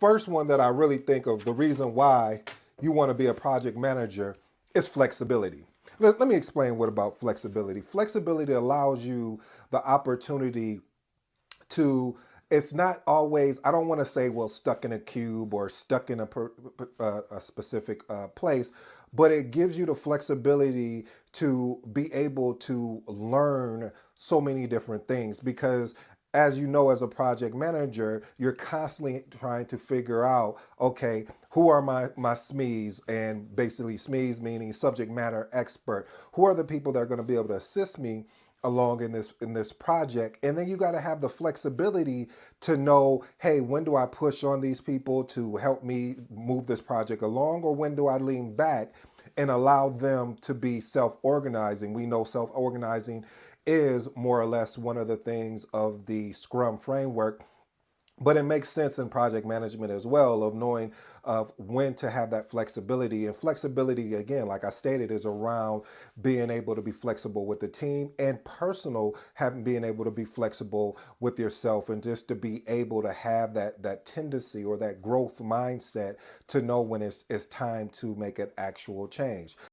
first one that I really think of, the reason why you want to be a project manager is flexibility. Let me explain what about flexibility. Flexibility allows you the opportunity to, it's not always, I don't want to say, well, stuck in a cube or stuck in a specific place, but it gives you the flexibility to be able to learn so many different things because, as you know, as a project manager, you're constantly trying to figure out, okay, who are my SMEs, and basically SMEs meaning subject matter expert. Who are the people that are going to be able to assist me along in this project? And then you got to have the flexibility to know, hey, when do I push on these people to help me move this project along, or when do I lean back and allow them to be self-organizing? We know self-organizing is more or less one of the things of the Scrum framework, but it makes sense in project management as well, of knowing of when to have that flexibility. And flexibility, again, like I stated, is around being able to be flexible with the team, and personal, having being able to be flexible with yourself, and just to be able to have that tendency or that growth mindset to know when it's time to make an actual change.